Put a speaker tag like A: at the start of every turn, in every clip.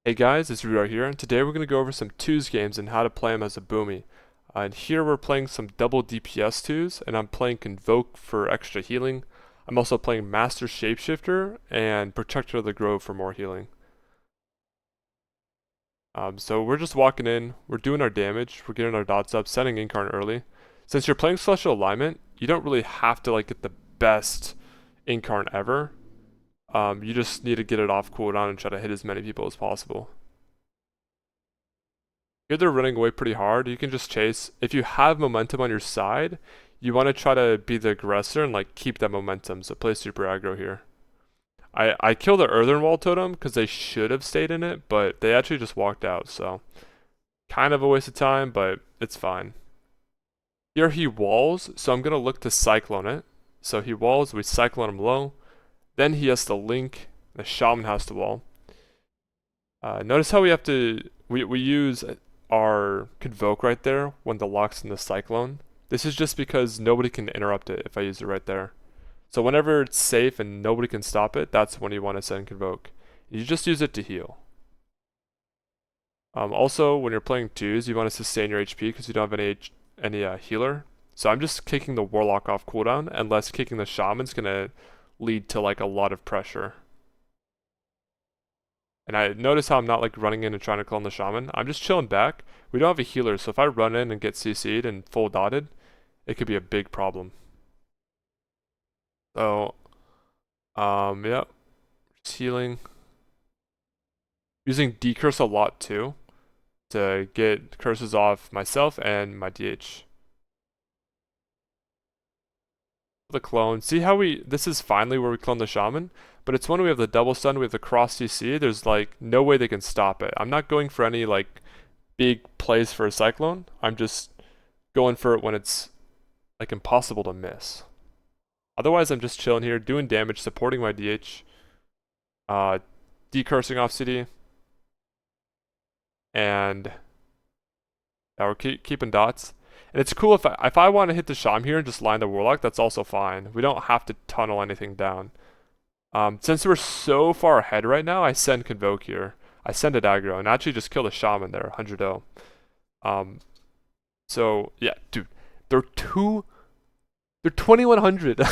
A: Hey guys, it's Rudar here, and today we're going to go over some 2's games and how to play them as a Boomie. And here we're playing some double DPS 2's, and I'm playing Convoke for extra healing. I'm also playing Master Shapeshifter and Protector of the Grove for more healing. So we're just walking in, we're doing our damage, we're getting our dots up, sending Incarnate early. Since you're playing Celestial Alignment, you don't really have to get the best Incarnate ever. You just need to get it off cooldown and try to hit as many people as possible. Here they're running away pretty hard. You can just chase. If you have momentum on your side, you want to try to be the aggressor and keep that momentum. So play super aggro here. I killed the Earthen Wall totem because they should have stayed in it, but they actually just walked out. So kind of a waste of time, but it's fine. Here he walls, so I'm gonna look to Cyclone it. So he walls, we Cyclone him low. Then he has to link. The Shaman has to wall. Notice how we have to we use our Convoke right there when the lock's in the Cyclone. This is just because nobody can interrupt it if I use it right there. So whenever it's safe and nobody can stop it, that's when you want to send Convoke. You just use it to heal. Also, when you're playing 2's, you want to sustain your HP because you don't have any healer. So I'm just kicking the Warlock off cooldown, unless kicking the Shaman's gonna lead to a lot of pressure. And I notice how I'm not running in and trying to clone the Shaman. I'm just chilling back. We don't have a healer, so if I run in and get CC'd and full dotted, it could be a big problem. So, yeah, just healing. Using decurse a lot too, to get curses off myself and my DH. The clone. See how this is finally where we clone the Shaman, but it's when we have the double stun, we have the cross CC, there's no way they can stop it. I'm not going for any big plays for a Cyclone. I'm just going for it when it's impossible to miss. Otherwise, I'm just chilling here, doing damage, supporting my DH, decursing off CD, and now we're keeping dots. And it's cool if I want to hit the Sham here and just line the Warlock, that's also fine. We don't have to tunnel anything down. Since we're so far ahead right now, I send Convoke here. I send it aggro and actually just kill the Shaman there, 100-0. So yeah, dude, they're 2100.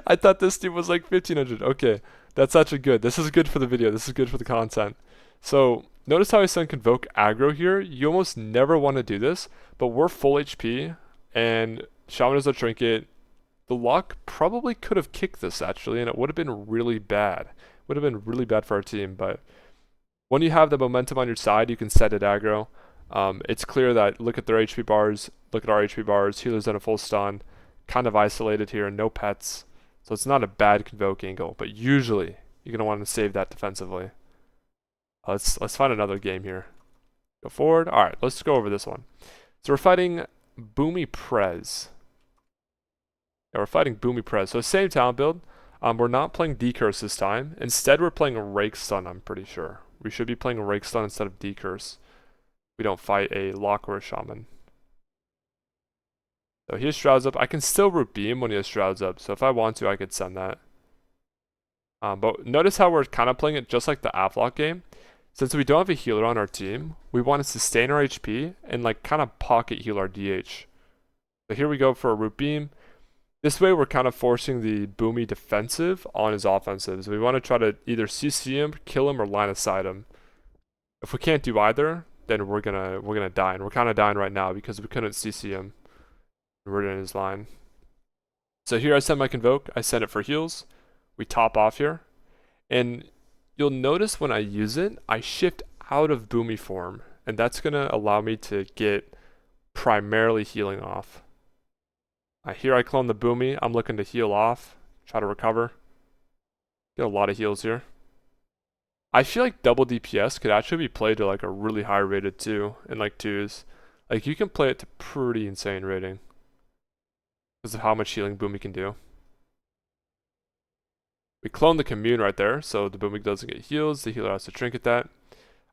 A: I thought this team was 1500. Okay, that's actually good. This is good for the video. This is good for the content. So notice how I send Convoke aggro here. You almost never want to do this, but we're full HP and Shaman is a trinket. The lock probably could have kicked this actually, and it would have been really bad. Would have been really bad for our team, but when you have the momentum on your side, you can set it aggro. It's clear that look at their HP bars, look at our HP bars, healers at a full stun, kind of isolated here, no pets. So it's not a bad Convoke angle, but usually you're going to want to save that defensively. Let's find another game here. Go forward. All right, let's go over this one. So we're fighting Boomie Prez. Yeah, we're fighting Boomie Prez. So same talent build. We're not playing Decurse this time. Instead, we're playing Rake Stun, I'm pretty sure. We should be playing Rake Stun instead of Decurse. We don't fight a Lock or a Shaman. So he has Shrouds up. I can still root beam when he has Shrouds up. So if I want to, I could send that. But notice how we're kind of playing it just like the Avlock game. Since we don't have a healer on our team, we want to sustain our HP and kind of pocket heal our DH. So here we go for a root beam. This way we're kind of forcing the Boomie defensive on his offensive. So we want to try to either CC him, kill him, or line aside him. If we can't do either, then we're gonna die. And we're kind of dying right now because we couldn't CC him. We're in his line. So here I send my Convoke. I send it for heals. We top off here. And you'll notice when I use it, I shift out of Boomie form, and that's going to allow me to get primarily healing off. Here I clone the Boomie. I'm looking to heal off, try to recover. Get a lot of heals here. I feel like double DPS could actually be played to a really high rated too in 2's. You can play it to pretty insane rating because of how much healing Boomie can do. We clone the commune right there, so the Boomie doesn't get heals. The healer has to trinket that.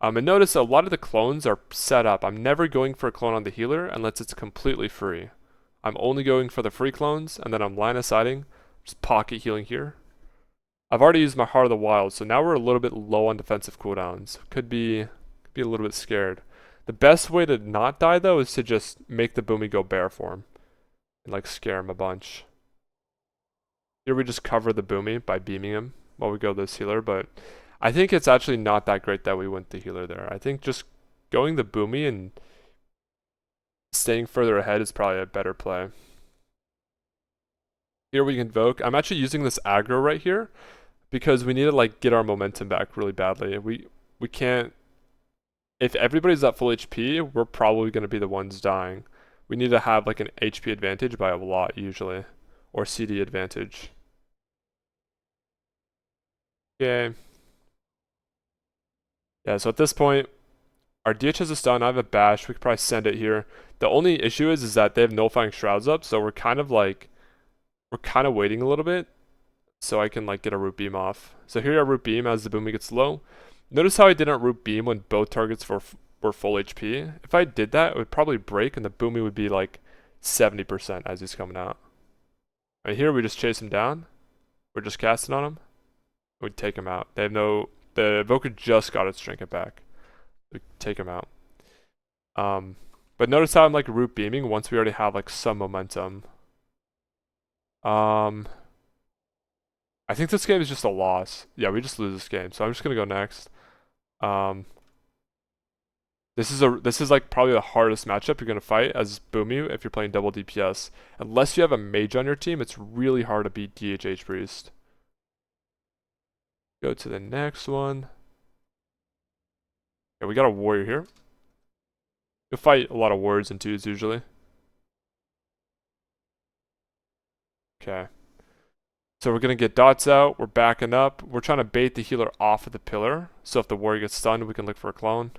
A: And notice a lot of the clones are set up. I'm never going for a clone on the healer unless it's completely free. I'm only going for the free clones, and then I'm line of sighting, just pocket healing here. I've already used my Heart of the Wild, so now we're a little bit low on defensive cooldowns. Could be a little bit scared. The best way to not die though is to just make the Boomie go bear form and like scare him a bunch. Here we just cover the Boomie by beaming him while we go this healer, but I think it's actually not that great that we went the healer there. I think just going the Boomie and staying further ahead is probably a better play. Here we invoke. I'm actually using this aggro right here because we need to like get our momentum back really badly. We can't. If everybody's at full HP, we're probably going to be the ones dying. We need to have like an HP advantage by a lot usually, or CD advantage. Okay. Yeah, so at this point, our DH has a stun, I have a bash, we could probably send it here. The only issue is that they have nullifying shrouds up, so we're kind of waiting a little bit so I can like get a root beam off. So here our root beam as the Boomie gets low. Notice how I didn't root beam when both targets were full HP. If I did that, it would probably break and the Boomie would be like 70% as he's coming out. And here we just chase him down. We're just casting on him. We take him out. They have no... The Evoker just got its trinket back. We take him out. But notice how I'm like root beaming once we already have like some momentum. I think this game is just a loss. Yeah, we just lose this game. So I'm just gonna go next. This is like probably the hardest matchup you're gonna fight as Boomie if you're playing double DPS. Unless you have a mage on your team, it's really hard to beat DHH Priest. Go to the next one. Yeah, we got a warrior here. You'll fight a lot of warriors in 2's usually. Okay. So we're going to get dots out. We're backing up. We're trying to bait the healer off of the pillar. So if the warrior gets stunned, we can look for a clone.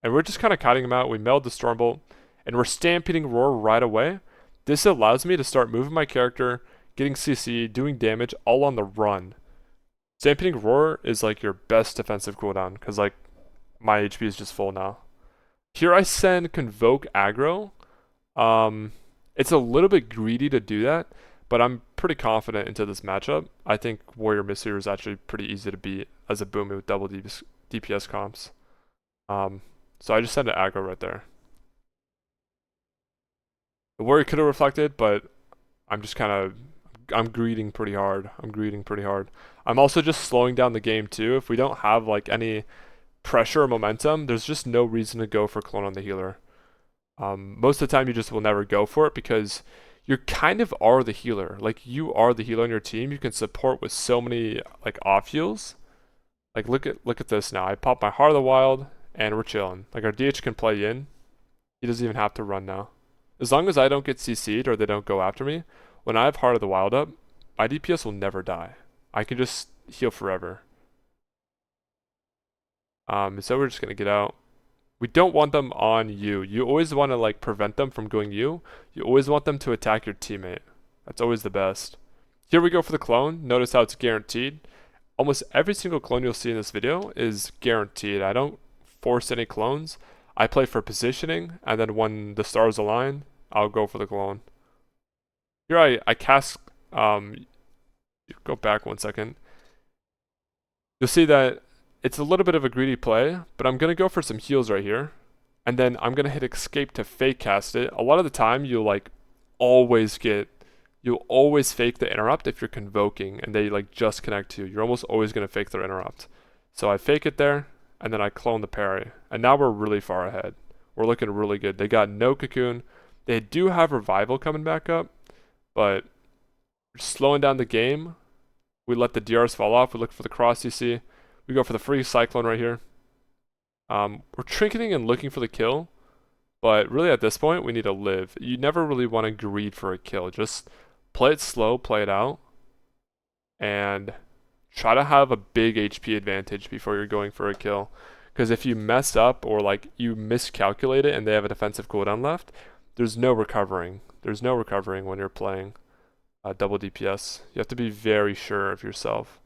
A: And we're just kind of kiting him out. We meld the Stormbolt. And we're stampeding Roar right away. This allows me to start moving my character, getting CC, doing damage, all on the run. Stampeding Roar is like your best defensive cooldown. Because like my HP is just full now. Here I send Convoke aggro. It's a little bit greedy to do that. But I'm pretty confident into this matchup. I think Warrior Mystery is actually pretty easy to beat as a Boomie with double DPS comps. So I just send an aggro right there. The Warrior could have reflected, but I'm just kind of... I'm greeding pretty hard. I'm also just slowing down the game too. If we don't have like any pressure or momentum, there's just no reason to go for clone on the healer. Most of the time you just will never go for it because you kind of are the healer. Like you are the healer on your team. You can support with so many like off heals. Like look at this now. I pop my Heart of the Wild and we're chilling. Like our DH can play in. He doesn't even have to run now. As long as I don't get CC'd or they don't go after me, when I have Heart of the Wild up, my DPS will never die. I can just heal forever. So we're just gonna get out. We don't want them on you. You always want to like prevent them from going you. You always want them to attack your teammate. That's always the best. Here we go for the clone. Notice how it's guaranteed. Almost every single clone you'll see in this video is guaranteed. I don't force any clones. I play for positioning, and then when the stars align, I'll go for the clone. Here I cast, go back 1 second. You'll see that it's a little bit of a greedy play, but I'm going to go for some heals right here. And then I'm going to hit escape to fake cast it. A lot of the time you'll always fake the interrupt if you're convoking and they like just connect to you. You're almost always going to fake their interrupt. So I fake it there and then I clone the parry. And now we're really far ahead. We're looking really good. They got no cocoon. They do have revival coming back up, but slowing down the game. We let the DRs fall off. We look for the cross CC. We go for the free cyclone right here. We're trinketing and looking for the kill, but really at this point we need to live. You never really want to greed for a kill. Just play it slow, play it out, and try to have a big HP advantage before you're going for a kill. Because if you mess up or like you miscalculate it and they have a defensive cooldown left, there's no recovering. There's no recovering when you're playing double DPS. You have to be very sure of yourself.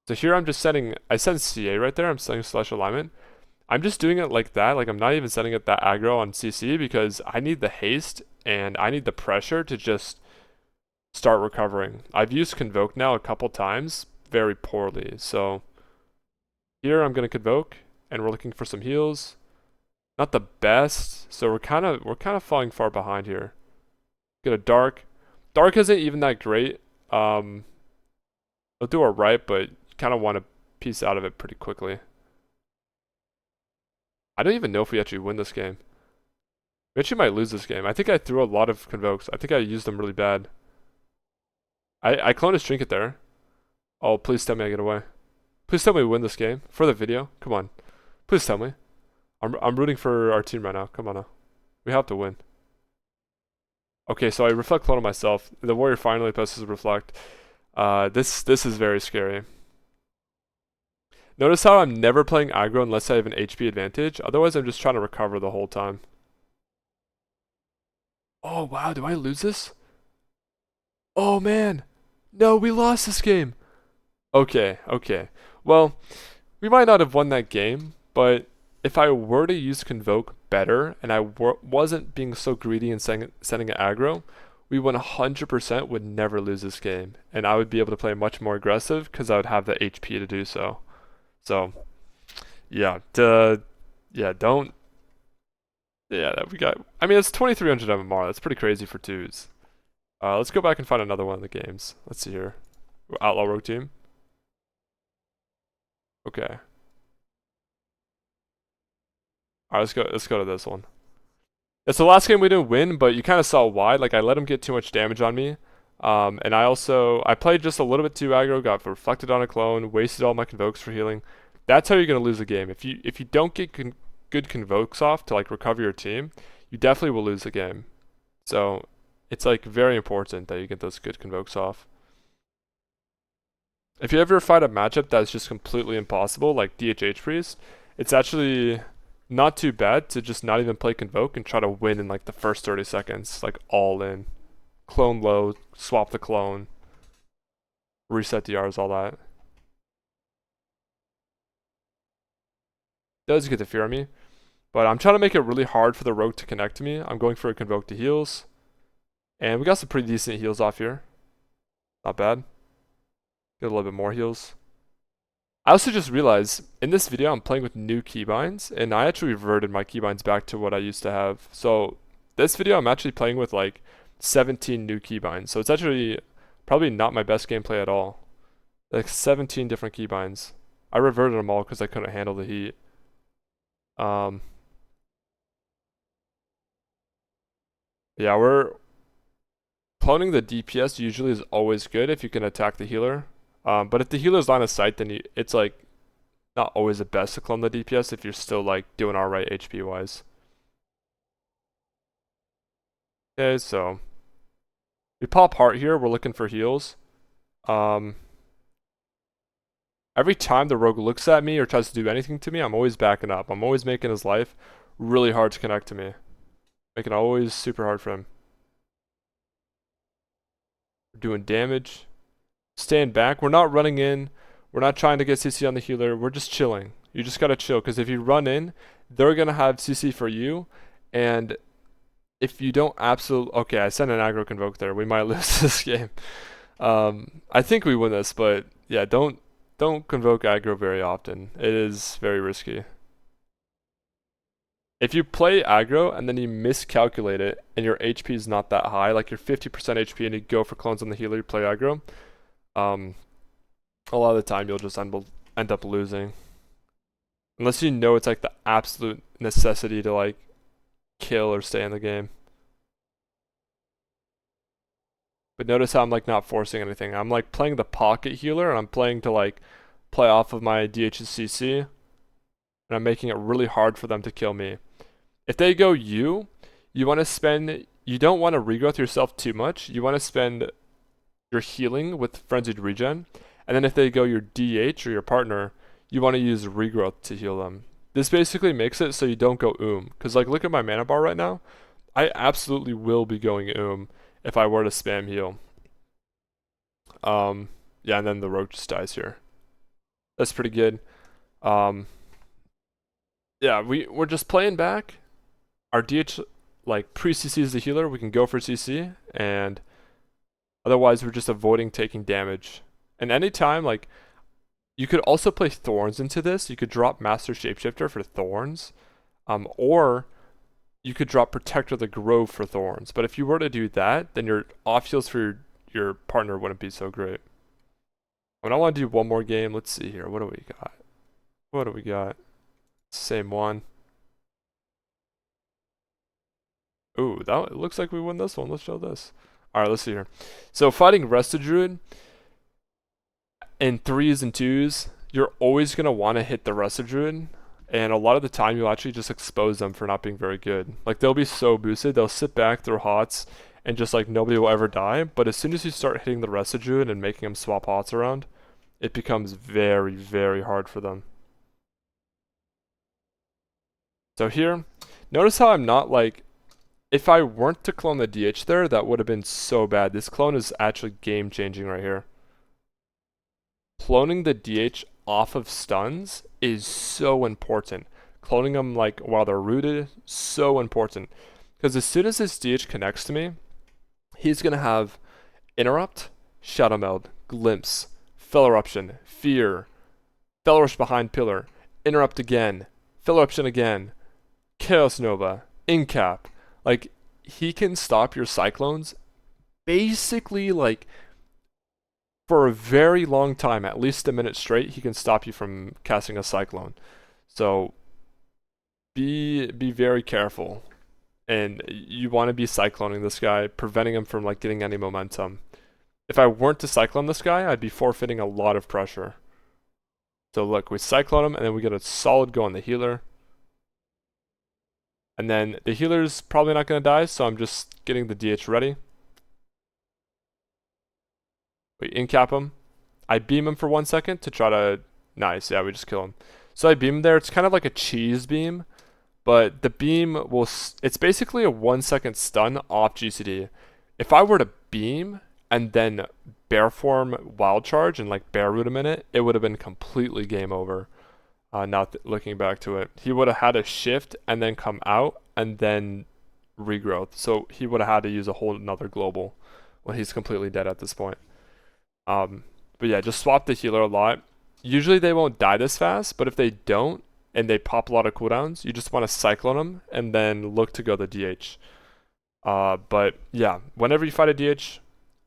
A: So here I'm just setting, I send CA right there, I'm setting slash alignment. I'm just doing it like that, like I'm not even setting it that aggro on CC because I need the haste and I need the pressure to just start recovering. I've used Convoke now a couple times, very poorly. So here I'm gonna Convoke, and we're looking for some heals. Not the best, so we're kind of falling far behind here. Get a Dark. Dark isn't even that great. It'll do alright, but you kind of want to piece out of it pretty quickly. I don't even know if we actually win this game. We actually might lose this game. I think I threw a lot of Convokes. I think I used them really bad. I cloned his Trinket there. Oh, please tell me I get away. Please tell me we win this game for the video. Come on. Please tell me. I'm rooting for our team right now. Come on now. We have to win. Okay, so I reflect clone on myself. The warrior finally presses reflect. This is very scary. Notice how I'm never playing aggro unless I have an HP advantage. Otherwise, I'm just trying to recover the whole time. Oh, wow. Do I lose this? Oh, man. No, we lost this game. Okay. Well, we might not have won that game, but if I were to use Convoke better and I wasn't being so greedy and sending an aggro, we 100% would never lose this game. And I would be able to play much more aggressive because I would have the HP to do so. So, yeah, we got, I mean, it's 2300 MMR. That's pretty crazy for 2's. Let's go back and find another one of the games. Let's see here. Outlaw Rogue Team. Okay. Alright, let's go to this one. It's the last game we didn't win, but you kind of saw why. Like, I let him get too much damage on me. And I played just a little bit too aggro, got reflected on a clone, wasted all my Convokes for healing. That's how you're going to lose a game. If you don't get good Convokes off to, like, recover your team, you definitely will lose the game. So, it's, like, very important that you get those good Convokes off. If you ever fight a matchup that's just completely impossible, like DHH Priest, it's actually not too bad to just not even play Convoke and try to win in like the first 30 seconds, like all in. Clone low, swap the clone, reset DRs, all that. Does get the fear on me, but I'm trying to make it really hard for the rogue to connect to me. I'm going for a Convoke to heals, and we got some pretty decent heals off here. Not bad. Get a little bit more heals. I also just realized in this video I'm playing with new keybinds, and I actually reverted my keybinds back to what I used to have. So this video I'm actually playing with like 17 new keybinds. So it's actually probably not my best gameplay at all. Like 17 different keybinds. I reverted them all because I couldn't handle the heat. Yeah, we're cloning the DPS usually is always good if you can attack the healer. But if the healer's line of sight, then it's like not always the best to clone the DPS if you're still like doing alright HP wise. Okay, so we pop heart here, we're looking for heals. Every time the rogue looks at me or tries to do anything to me, I'm always backing up. I'm always making his life really hard to connect to me. Making it always super hard for him. We're doing damage. Staying back. We're not running in. We're not trying to get CC on the healer. We're just chilling. You just gotta chill, because if you run in, they're gonna have CC for you, and if you don't okay, I sent an aggro Convoke there. We might lose this game. I think we win this, but yeah, don't Convoke aggro very often. It is very risky. If you play aggro and then you miscalculate it and your HP is not that high, like you're 50% HP and you go for clones on the healer, you play aggro, a lot of the time you'll just end up losing. Unless you know it's like the absolute necessity to like kill or stay in the game. But notice how I'm like not forcing anything. I'm like playing the pocket healer and I'm playing to like play off of my DHCC. And I'm making it really hard for them to kill me. If they go you want to spend, you don't want to regrowth yourself too much. You want to spend your healing with Frenzied Regen. And then if they go your DH or your partner, you want to use regrowth to heal them. This basically makes it so you don't go because like look at my mana bar right now. I absolutely will be going if I were to spam heal. Yeah, and then the rogue just dies here. That's pretty good. Yeah, we're just playing back. Our DH like pre-CC is the healer. We can go for CC, and Otherwise, we're just avoiding taking damage. And anytime, like, you could also play Thorns into this. You could drop Master Shapeshifter for Thorns. Or you could drop Protector of the Grove for Thorns. But if you were to do that, then your off heals for your partner wouldn't be so great. I want to do one more game. Let's see here. What do we got? What do we got? Same one. Ooh, it looks like we win this one. Let's show this. Alright, let's see here. So fighting Balance Druid in 3's and 2's, you're always going to want to hit the Balance Druid. And a lot of the time, you'll actually just expose them for not being very good. Like, they'll be so boosted, they'll sit back, throw hots, and just, like, nobody will ever die. But as soon as you start hitting the Balance Druid and making them swap hots around, it becomes very, very hard for them. So here, notice how I'm not, like, if I weren't to clone the DH there, that would have been so bad. This clone is actually game-changing right here. Cloning the DH off of stuns is so important. Cloning them like while they're rooted, so important. Because as soon as this DH connects to me, he's going to have Interrupt, Shadow Meld, Glimpse, Fel Eruption, Fear, Fel Rush behind Pillar, Interrupt again, Fel Eruption again, Chaos Nova, Incap. Like, he can stop your Cyclones basically, like, for a very long time, at least a minute straight, he can stop you from casting a Cyclone. So, be very careful. And you want to be Cycloning this guy, preventing him from, like, getting any momentum. If I weren't to Cyclone this guy, I'd be forfeiting a lot of pressure. So look, we Cyclone him, and then we get a solid go on the healer. And then the healer's probably not going to die, so I'm just getting the DH ready. We incap him. I beam him for 1 second to try to... Nice, yeah, we just kill him. So I beam him there. It's kind of like a cheese beam, but the beam will... It's basically a 1 second stun off GCD. If I were to beam and then bear form wild charge and like bear root him in it, it would have been completely game over. Looking back to it, he would have had to shift and then come out and then regrowth. So he would have had to use a whole another global when he's completely dead at this point. But yeah, just swap the healer a lot. Usually they won't die this fast, but if they don't and they pop a lot of cooldowns, you just want to Cyclone them and then look to go the DH. But yeah, whenever you fight a DH,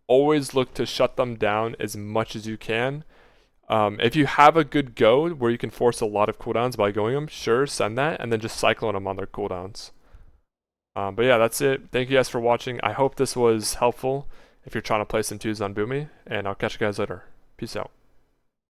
A: always look to shut them down as much as you can. If you have a good go where you can force a lot of cooldowns by going them, sure, send that, and then just Cyclone them on their cooldowns. But yeah, that's it. Thank you guys for watching. I hope this was helpful if you're trying to play some 2's on Boomie, and I'll catch you guys later. Peace out.